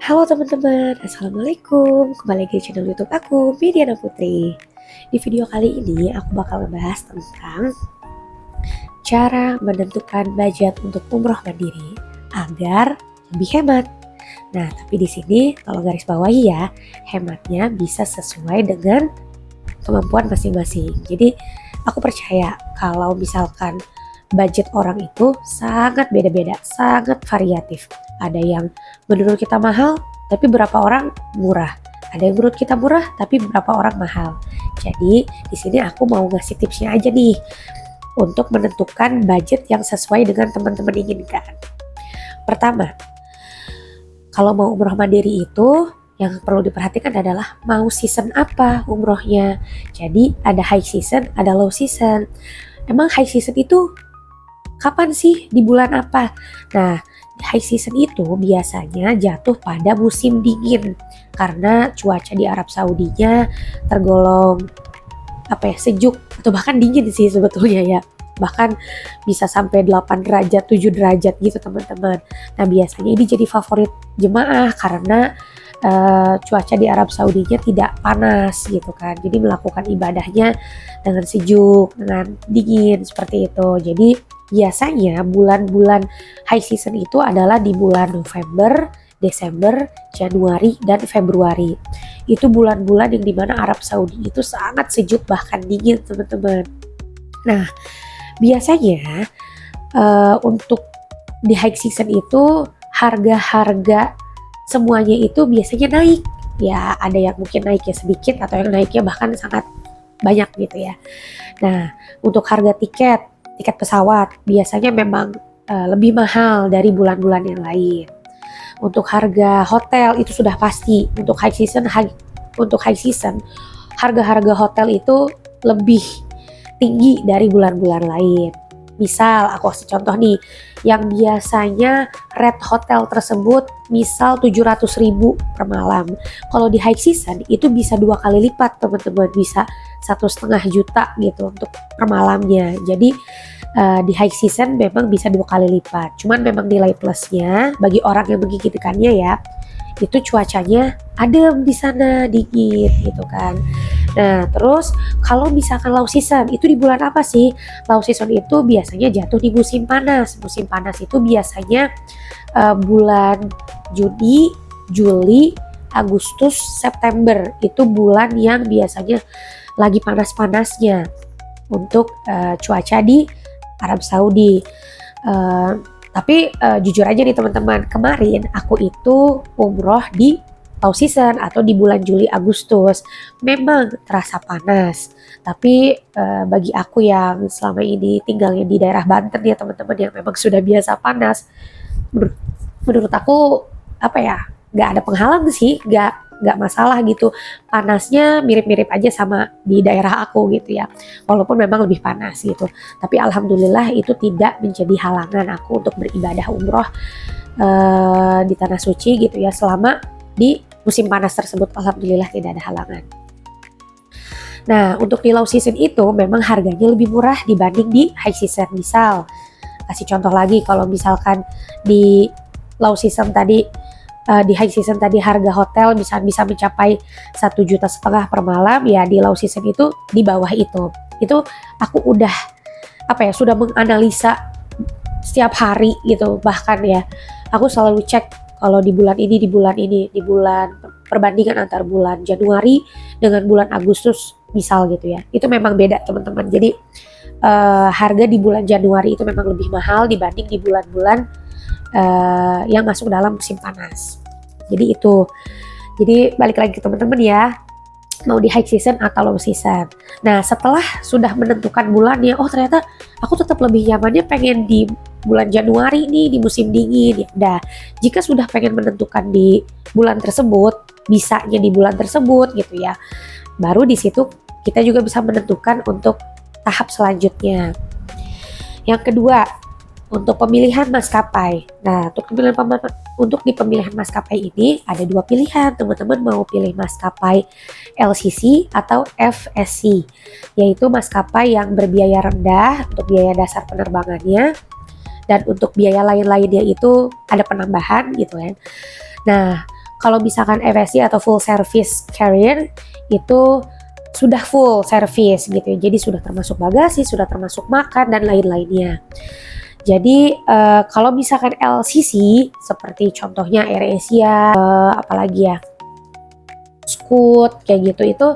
Halo teman-teman, Assalamualaikum. Kembali lagi di channel YouTube aku, Mediana Putri. Di video kali ini aku bakal membahas tentang cara menentukan budget untuk umroh mandiri agar lebih hemat. Nah, tapi di sini kalau garis bawahi ya, hematnya bisa sesuai dengan kemampuan masing-masing. Jadi aku percaya kalau misalkan budget orang itu sangat beda-beda, sangat variatif. Ada yang menurut kita mahal, tapi berapa orang murah. Ada yang menurut kita murah, tapi berapa orang mahal. Jadi di sini aku mau ngasih tipsnya aja nih untuk menentukan budget yang sesuai dengan teman-teman inginkan. Pertama, kalau mau umroh mandiri itu yang perlu diperhatikan adalah mau season apa umrohnya. Jadi ada high season, ada low season. Emang high season itu kapan sih? Di bulan apa? Nah, high season itu biasanya jatuh pada musim dingin karena cuaca di Arab Saudinya tergolong sejuk atau bahkan dingin sih sebetulnya ya. Bahkan bisa sampai 8 derajat, 7 derajat gitu teman-teman. Nah, biasanya ini jadi favorit jemaah karena cuaca di Arab Saudinya tidak panas gitu kan. Jadi melakukan ibadahnya dengan sejuk, dengan dingin seperti itu. Jadi biasanya bulan-bulan high season itu adalah di bulan November, Desember, Januari, dan Februari. Itu bulan-bulan yang dimana Arab Saudi itu sangat sejuk bahkan dingin teman-teman. Nah, biasanya untuk di high season itu harga-harga semuanya itu biasanya naik. Ya ada yang mungkin naiknya sedikit atau yang naiknya bahkan sangat banyak gitu ya. Nah, untuk harga tiket pesawat biasanya memang lebih mahal dari bulan-bulan yang lain. Untuk harga hotel itu sudah pasti untuk high season harga-harga hotel itu lebih tinggi dari bulan-bulan lain. Misal aku kasih contoh nih, yang biasanya rate hotel tersebut misal 700.000 per malam. Kalau di high season itu bisa 2 kali lipat teman-teman, bisa 1,5 juta gitu untuk per malamnya. Jadi di high season memang bisa 2 kali lipat. Cuman memang nilai plusnya bagi orang yang menginginkannya ya, itu cuacanya adem di sana, dingin gitu kan. Nah, terus kalau misalkan low season itu di bulan apa sih? Low season itu biasanya jatuh di musim panas. Musim panas itu biasanya bulan Juni, Juli, Agustus, September. Itu bulan yang biasanya lagi panas-panasnya untuk cuaca di Arab Saudi. Tapi jujur aja nih teman-teman, kemarin aku itu umroh di low season atau di bulan Juli Agustus. Memang terasa panas, tapi bagi aku yang selama ini tinggalnya di daerah Banten ya teman-teman, yang memang sudah biasa panas, menurut aku nggak ada penghalang sih, nggak masalah gitu. Panasnya mirip-mirip aja sama di daerah aku gitu ya, walaupun memang lebih panas gitu. Tapi alhamdulillah itu tidak menjadi halangan aku untuk beribadah umroh di tanah suci gitu ya, selama di musim panas tersebut alhamdulillah tidak ada halangan. Nah, untuk di low season itu memang harganya lebih murah dibanding di high season. Misal kasih contoh lagi, kalau misalkan di low season tadi, di high season tadi harga hotel bisa mencapai 1,5 juta per malam, ya di low season itu di bawah itu aku udah sudah menganalisa setiap hari gitu. Bahkan ya aku selalu cek kalau di bulan ini perbandingan antar bulan Januari dengan bulan Agustus misal gitu ya, itu memang beda teman-teman. Jadi harga di bulan Januari itu memang lebih mahal dibanding di bulan-bulan yang masuk dalam musim panas. Jadi itu. Jadi balik lagi ke teman-teman ya, mau di high season atau low season. Nah, setelah sudah menentukan bulannya, oh ternyata aku tetap lebih nyamannya pengen di bulan Januari nih, di musim dingin. Ya udah, jika sudah pengen menentukan di bulan tersebut, bisanya di bulan tersebut gitu ya, baru di situ kita juga bisa menentukan untuk tahap selanjutnya. Yang kedua, untuk pemilihan maskapai. Nah, untuk di pemilihan maskapai ini ada 2 pilihan. Teman-teman mau pilih maskapai LCC atau FSC, yaitu maskapai yang berbiaya rendah untuk biaya dasar penerbangannya, dan untuk biaya lain-lainnya itu ada penambahan gitu kan. Nah, Kalau misalkan FSC atau full service carrier itu sudah full service gitu ya. Jadi sudah termasuk bagasi, sudah termasuk makan dan lain-lainnya. Jadi kalau misalkan LCC seperti contohnya AirAsia, apalagi ya, Scoot kayak gitu, itu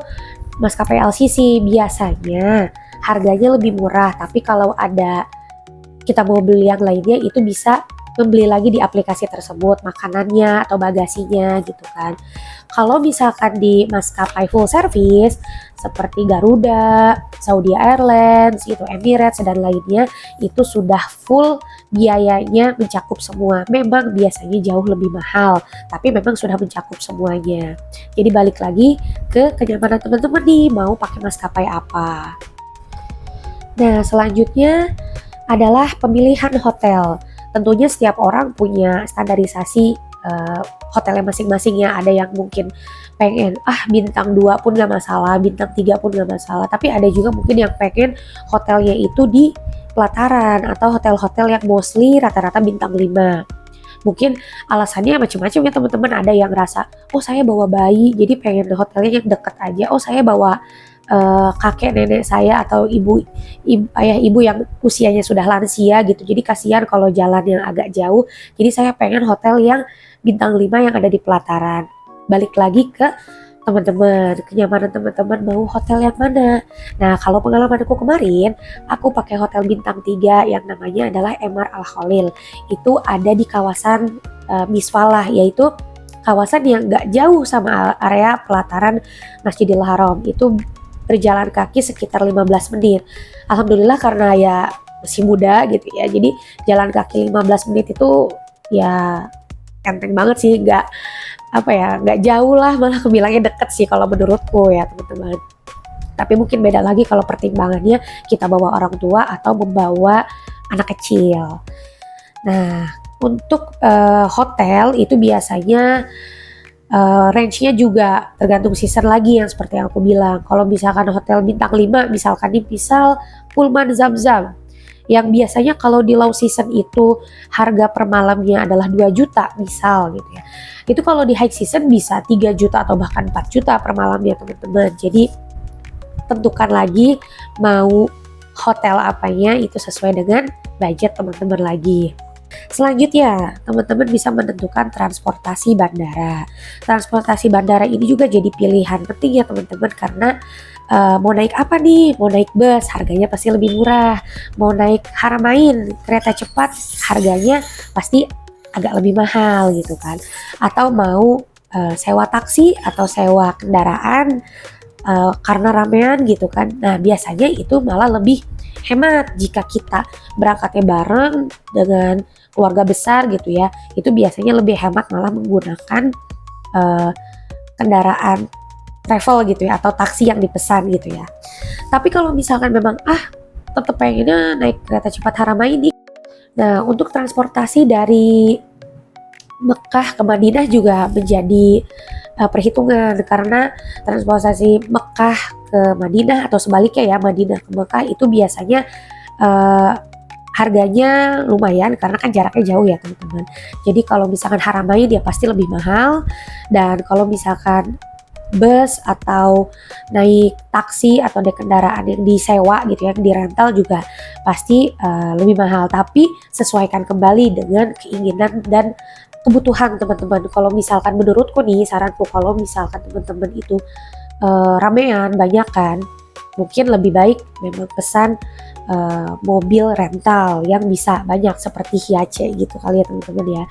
maskapai LCC biasanya harganya lebih murah. Tapi kalau ada kita mau beli yang lainnya itu bisa membeli lagi di aplikasi tersebut makanannya atau bagasinya gitu kan. Kalau misalkan di maskapai full service seperti Garuda, Saudi Airlines, itu Emirates dan lainnya itu sudah full biayanya mencakup semua. Memang biasanya jauh lebih mahal, tapi memang sudah mencakup semuanya. Jadi balik lagi ke kenyamanan teman-teman nih, mau pakai maskapai apa. Nah, selanjutnya adalah pemilihan hotel. Tentunya setiap orang punya standarisasi hotelnya masing-masing ya. Ada yang mungkin pengen bintang 2 pun gak masalah, bintang 3 pun gak masalah. Tapi ada juga mungkin yang pengen hotelnya itu di pelataran atau hotel-hotel yang mostly rata-rata bintang 5. Mungkin alasannya macam-macam ya teman-teman. Ada yang ngerasa, oh saya bawa bayi jadi pengen hotelnya yang deket aja. Oh saya bawa kakek nenek saya atau ayah ibu yang usianya sudah lansia gitu, jadi kasihan kalau jalan yang agak jauh, jadi saya pengen hotel yang bintang 5 yang ada di pelataran. Balik lagi ke teman-teman, kenyamanan teman-teman mau hotel yang mana. Nah, kalau pengalamanku kemarin, aku pakai hotel bintang 3 yang namanya adalah Emaar Al Khalil. Itu ada di kawasan Miswalah, yaitu kawasan yang gak jauh sama area pelataran Masjidil Haram. Itu berjalan kaki sekitar 15 menit. Alhamdulillah karena ya masih muda gitu ya, jadi jalan kaki 15 menit itu ya enteng banget sih, nggak jauh lah, malah kebilangnya deket sih kalau menurutku ya teman-teman. Tapi mungkin beda lagi kalau pertimbangannya kita bawa orang tua atau membawa anak kecil. Nah, untuk hotel itu biasanya range-nya juga tergantung season lagi, yang seperti yang aku bilang. Kalau misalkan hotel bintang 5 misalkan di misal Pullman Zamzam yang biasanya kalau di low season itu harga per malamnya adalah 2 juta misal gitu ya. Itu kalau di high season bisa 3 juta atau bahkan 4 juta per malamnya teman-teman. Jadi tentukan lagi mau hotel apanya, itu sesuai dengan budget teman-teman lagi. Selanjutnya, teman-teman bisa menentukan transportasi bandara. Transportasi bandara ini juga jadi pilihan penting ya teman-teman, karena mau naik apa nih? Mau naik bus, harganya pasti lebih murah. Mau naik Haramain, kereta cepat, harganya pasti agak lebih mahal gitu kan. Atau mau sewa taksi atau sewa kendaraan karena ramean gitu kan. Nah, biasanya itu malah lebih hemat jika kita berangkatnya bareng dengan keluarga besar gitu ya. Itu biasanya lebih hemat malah menggunakan kendaraan travel gitu ya, atau taksi yang dipesan gitu ya. Tapi kalau misalkan memang tetap pengennya naik kereta cepat Haramain nih. Nah, untuk transportasi dari Mekah ke Madinah juga menjadi perhitungan, karena transportasi Mekah ke Madinah atau sebaliknya ya, Madinah ke Mekah itu biasanya harganya lumayan karena kan jaraknya jauh ya teman-teman. Jadi kalau misalkan Haramain ya pasti lebih mahal, dan kalau misalkan bus atau naik taksi atau naik kendaraan yang disewa gitu ya, yang dirental juga pasti lebih mahal. Tapi sesuaikan kembali dengan keinginan dan kebutuhan teman-teman. Kalau misalkan menurutku nih, saranku kalau misalkan teman-teman itu ramean, banyak kan, mungkin lebih baik memang pesan mobil rental yang bisa banyak seperti Hiace gitu kali ya teman-teman ya.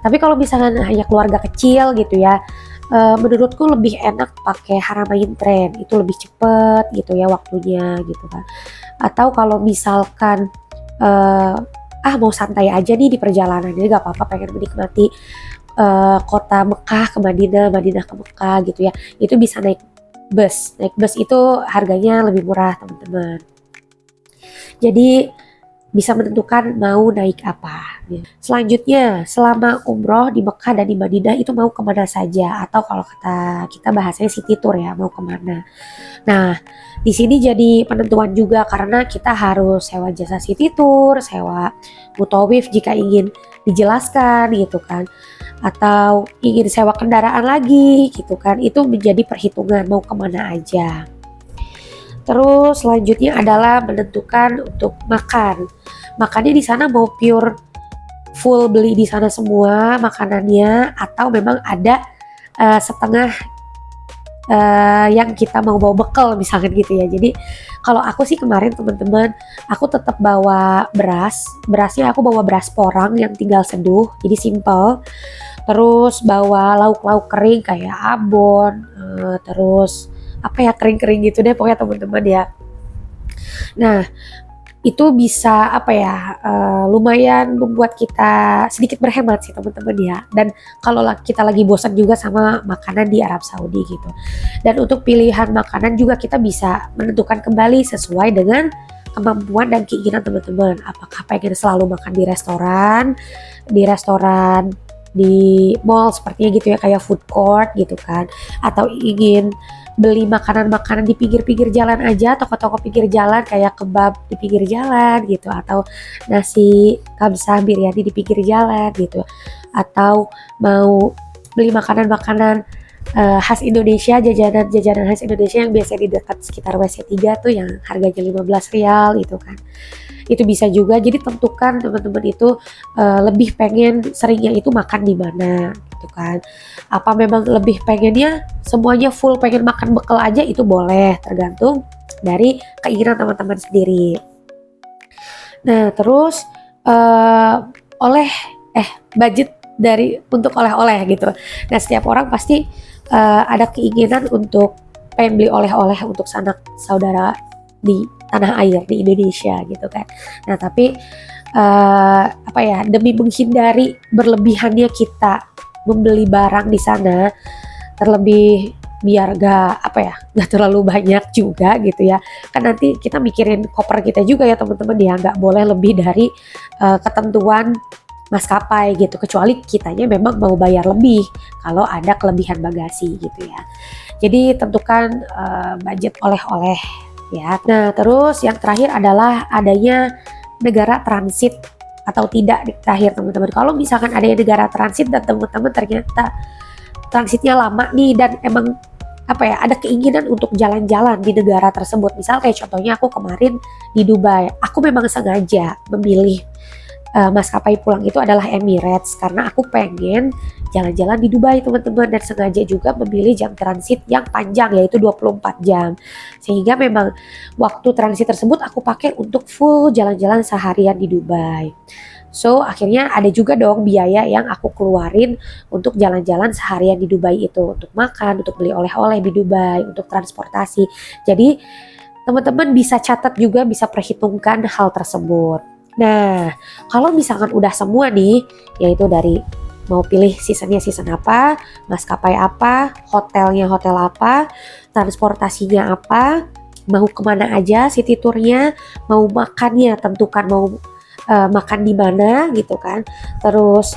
Tapi kalau misalkan hanya keluarga kecil gitu ya, menurutku lebih enak pakai Haramain Train, itu lebih cepet gitu ya waktunya gitu kan. Atau kalau misalkan mau santai aja nih di perjalanan, jadi gak apa-apa pengen menikmati kota Mekah ke Madinah, Madinah ke Mekah gitu ya, itu bisa naik bus. Naik bus itu harganya lebih murah teman-teman. Jadi bisa menentukan mau naik apa. Selanjutnya, selama umroh di Mekah dan di Madinah itu mau kemana saja, atau kalau kata kita bahasanya city tour ya, mau kemana. Nah, di sini jadi penentuan juga karena kita harus sewa jasa city tour, sewa mutawif jika ingin dijelaskan gitu kan. atau ingin sewa kendaraan lagi gitu kan, itu menjadi perhitungan mau kemana aja. Terus selanjutnya adalah menentukan untuk makan. Makannya di sana mau pure full beli di sana semua makanannya, atau memang ada setengah yang kita mau bawa bekal misalkan gitu ya. Jadi kalau aku sih kemarin teman-teman, aku tetap bawa berasnya aku bawa beras porang yang tinggal seduh, jadi simple. Terus bawa lauk-lauk kering kayak abon, terus apa ya, kering-kering gitu deh pokoknya teman-teman ya. Nah itu bisa apa ya, lumayan membuat kita sedikit berhemat sih teman-teman ya. Dan kalau kita lagi bosan juga sama makanan di Arab Saudi gitu. Dan untuk pilihan makanan juga kita bisa menentukan kembali sesuai dengan kemampuan dan keinginan teman-teman. Apakah pengen selalu makan di mall sepertinya gitu ya, kayak food court gitu kan, atau ingin beli makanan-makanan di pinggir-pinggir jalan aja, toko-toko pinggir jalan kayak kebab di pinggir jalan gitu, atau nasi kabsah biryani di pinggir jalan gitu, atau mau beli makanan-makanan khas Indonesia, jajanan khas Indonesia yang biasa di dekat sekitar WC3 tuh yang harganya 15 rial gitu kan. Itu bisa juga. Jadi tentukan teman-teman itu lebih pengen seringnya itu makan di mana gitu kan. Apa memang lebih pengennya semuanya full pengen makan bekal aja, itu boleh, tergantung dari keinginan teman-teman sendiri. Nah terus oleh budget untuk oleh-oleh gitu. Nah setiap orang pasti ada keinginan untuk pengen beli oleh-oleh untuk sanak saudara di tanah air di Indonesia gitu kan. Nah tapi apa ya, demi menghindari berlebihannya kita membeli barang di sana, terlebih biar gak terlalu banyak juga gitu ya, kan nanti kita mikirin koper kita juga ya teman-teman ya, nggak boleh lebih dari ketentuan maskapai gitu, kecuali kitanya memang mau bayar lebih kalau ada kelebihan bagasi gitu ya. Jadi tentukan budget oleh-oleh ya. Nah terus yang terakhir adalah adanya negara transit atau tidak terakhir teman-teman. Kalau misalkan adanya negara transit dan teman-teman ternyata transitnya lama nih, dan emang ada keinginan untuk jalan-jalan di negara tersebut, misal kayak contohnya aku kemarin di Dubai, aku memang sengaja memilih maskapai pulang itu adalah Emirates karena aku pengen jalan-jalan di Dubai teman-teman, dan sengaja juga memilih jam transit yang panjang yaitu 24 jam, sehingga memang waktu transit tersebut aku pakai untuk full jalan-jalan seharian di Dubai. So akhirnya ada juga dong biaya yang aku keluarin untuk jalan-jalan seharian di Dubai itu, untuk makan, untuk beli oleh-oleh di Dubai, untuk transportasi. Jadi teman-teman bisa catat juga, bisa perhitungkan hal tersebut. Nah, kalau misalkan udah semua nih, yaitu dari mau pilih seasonnya season apa, maskapai apa, hotelnya hotel apa, transportasinya apa, mau kemana aja city tournya, mau makannya tentukan mau makan di mana gitu kan. Terus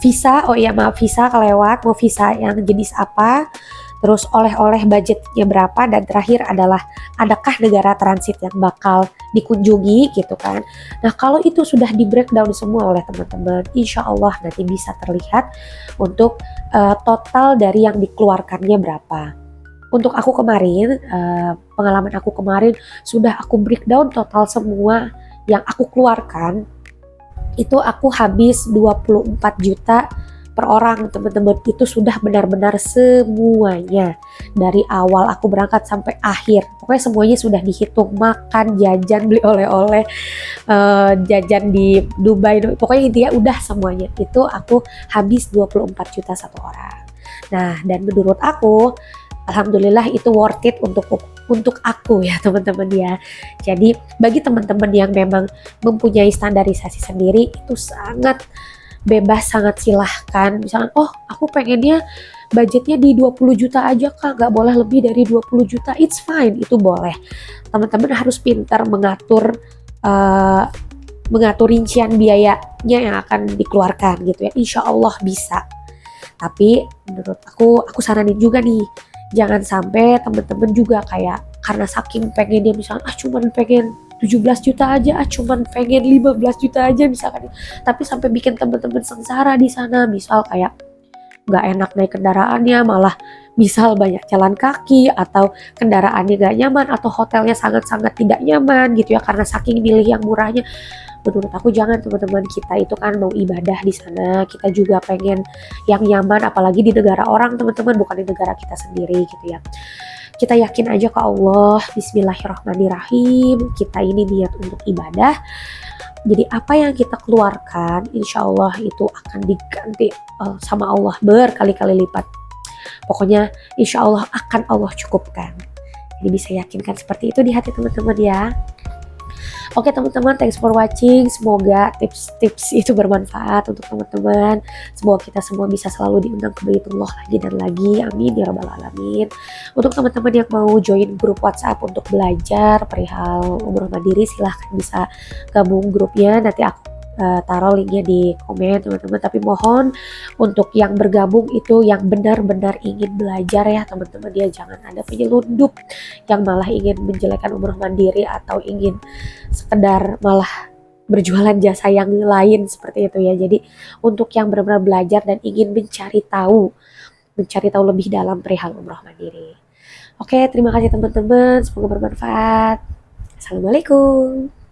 visa, visa kelewat, mau visa yang jenis apa, terus oleh-oleh budgetnya berapa, dan terakhir adalah adakah negara transit yang bakal dikunjungi gitu kan. Nah kalau itu sudah di breakdown semua oleh teman-teman, insya Allah nanti bisa terlihat untuk total dari yang dikeluarkannya berapa. Untuk aku kemarin, pengalaman aku kemarin sudah aku breakdown total semua yang aku keluarkan, itu aku habis 24 juta per orang teman-teman. Itu sudah benar-benar semuanya dari awal aku berangkat sampai akhir, pokoknya semuanya sudah dihitung, makan, jajan, beli oleh-oleh, jajan di Dubai, pokoknya intinya udah semuanya itu aku habis 24 juta satu orang. Nah dan menurut aku alhamdulillah itu worth it untuk aku ya teman-teman ya. Jadi bagi teman-teman yang memang mempunyai standarisasi sendiri, itu sangat bebas, sangat silahkan. Misalnya aku pengennya budgetnya di 20 juta aja kak, gak boleh lebih dari 20 juta, it's fine, itu boleh. Teman-teman harus pintar mengatur rincian biayanya yang akan dikeluarkan gitu ya, insya Allah bisa. Tapi menurut aku saranin juga nih, jangan sampai teman-teman juga kayak karena saking pengen dia misalnya cuman pengen 17 juta aja, cuman pengen 15 juta aja misalkan, tapi sampai bikin teman-teman sengsara di sana. Misal kayak nggak enak naik kendaraannya, malah misal banyak jalan kaki atau kendaraannya nggak nyaman atau hotelnya sangat-sangat tidak nyaman gitu ya karena saking milih yang murahnya. Menurut aku jangan teman-teman, kita itu kan mau ibadah di sana, kita juga pengen yang nyaman apalagi di negara orang teman-teman, bukan di negara kita sendiri gitu ya. Kita yakin aja ke Allah, bismillahirrahmanirrahim, kita ini niat untuk ibadah. Jadi apa yang kita keluarkan insya Allah itu akan diganti sama Allah berkali-kali lipat. Pokoknya insya Allah akan Allah cukupkan. Jadi bisa yakinkan seperti itu di hati teman-teman ya. Oke teman-teman, thanks for watching. Semoga tips-tips itu bermanfaat untuk teman-teman. Semoga kita semua bisa selalu diundang ke Baitullah lagi dan lagi. Amin ya rabbal alamin. Untuk teman-teman yang mau join grup WhatsApp untuk belajar perihal umroh mandiri, silahkan bisa gabung grupnya. Nanti aku taruh linknya di komen teman-teman, tapi mohon untuk yang bergabung itu yang benar-benar ingin belajar ya teman-teman ya, jangan ada penyelundup yang malah ingin menjelekkan umroh mandiri atau ingin sekedar malah berjualan jasa yang lain seperti itu ya. Jadi untuk yang benar-benar belajar dan ingin mencari tahu lebih dalam perihal umroh mandiri. Oke, terima kasih teman-teman, semoga bermanfaat. Assalamualaikum.